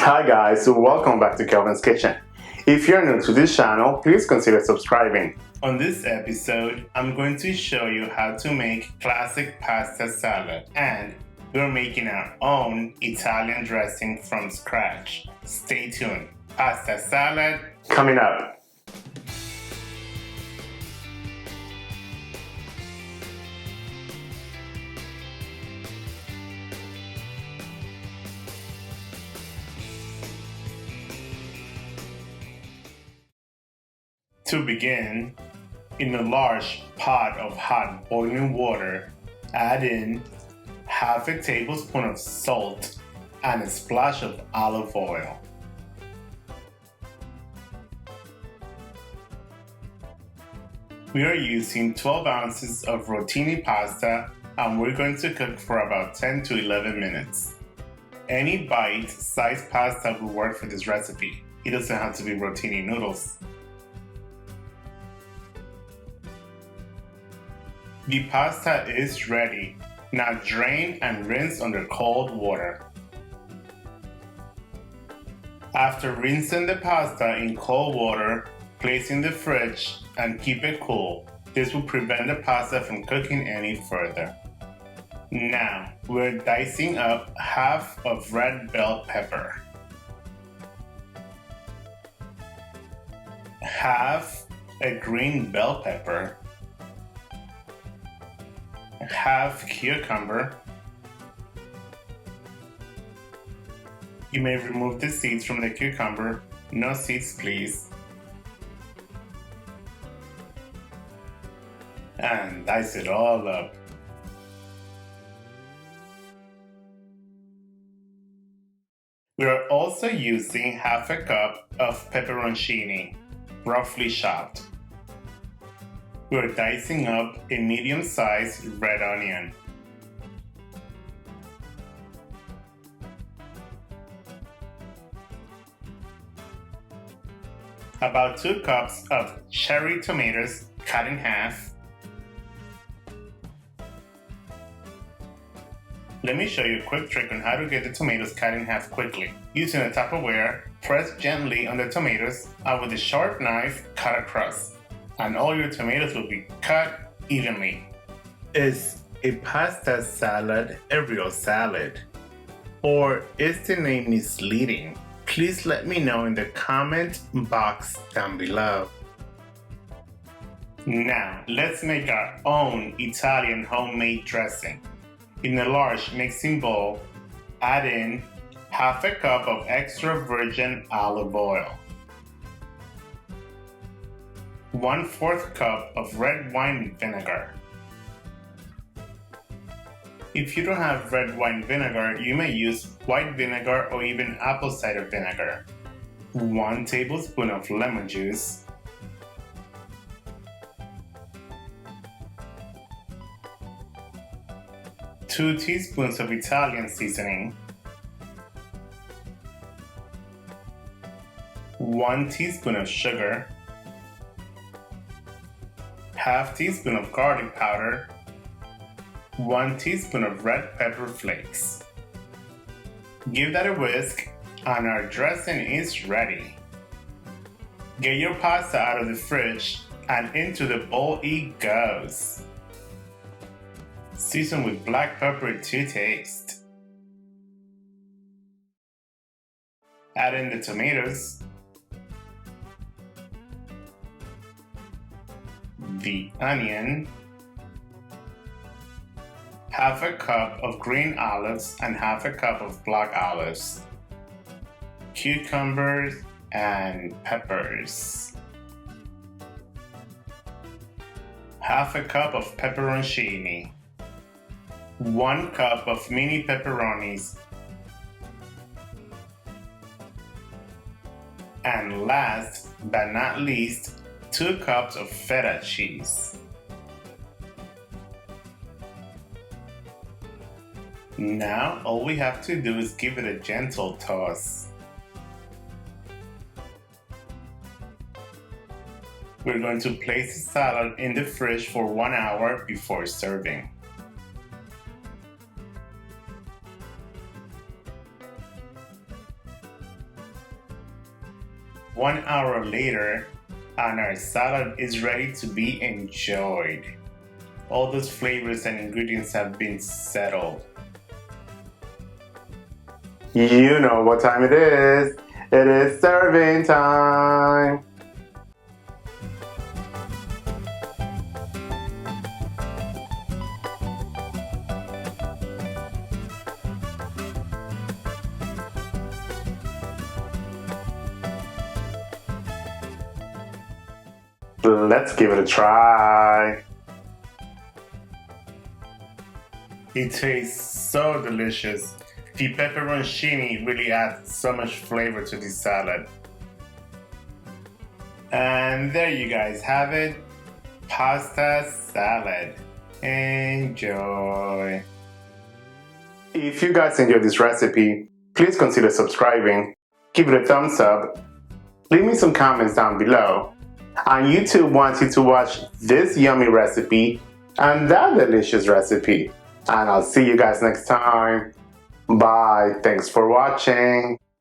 Hi guys, welcome back to Kelvin's Kitchen. If you're new to this channel, please consider subscribing. On this episode, I'm going to show you how to make classic pasta salad, and we're making our own Italian dressing from scratch. Stay tuned. Pasta salad coming up. To begin, in a large pot of hot boiling water, add in half a tablespoon of salt and a splash of olive oil. We are using 12 ounces of rotini pasta and we're going to cook for about 10 to 11 minutes. Any bite-sized pasta will work for this recipe. It doesn't have to be rotini noodles. The pasta is ready. Now drain and rinse under cold water. After rinsing the pasta in cold water, place in the fridge and keep it cool. This will prevent the pasta from cooking any further. Now, we're dicing up half of red bell pepper, half a green bell pepper, half cucumber. You may remove the seeds from the cucumber. No seeds, please. And dice it all up. We are also using half a cup of pepperoncini, roughly chopped. We're dicing up a medium-sized red onion. About 2 cups of cherry tomatoes cut in half. Let me show you a quick trick on how to get the tomatoes cut in half quickly. Using a Tupperware, press gently on the tomatoes and with a sharp knife, cut across. And all your tomatoes will be cut evenly. Is a pasta salad a real salad? Or is the name misleading? Please let me know in the comment box down below. Now, let's make our own Italian homemade dressing. In a large mixing bowl, add in half a cup of extra virgin olive oil, 1/4 cup of red wine vinegar. If you don't have red wine vinegar, you may use white vinegar or even apple cider vinegar. 1 tablespoon of lemon juice, 2 teaspoons of Italian seasoning, 1 teaspoon of sugar, half teaspoon of garlic powder, 1 teaspoon of red pepper flakes. Give that a whisk and our dressing is ready. Get your pasta out of the fridge and into the bowl it goes. Season with black pepper to taste. Add in the tomatoes, the onion, half a cup of green olives and half a cup of black olives, cucumbers and peppers, half a cup of pepperoncini, 1 cup of mini pepperonis, and last but not least, 2 cups of feta cheese. Now, all we have to do is give it a gentle toss. We're going to place the salad in the fridge for 1 hour before serving. 1 hour later, and our salad is ready to be enjoyed. All those flavors and ingredients have been settled. You know what time it is. It is serving time. Let's give it a try. It tastes so delicious. The pepperoncini really adds so much flavor to this salad. And there you guys have it. Pasta salad. Enjoy. If you guys enjoyed this recipe, please consider subscribing. Give it a thumbs up. Leave me some comments down below. And YouTube wants you to watch this yummy recipe and that delicious recipe. And I'll see you guys next time. Bye. Thanks for watching.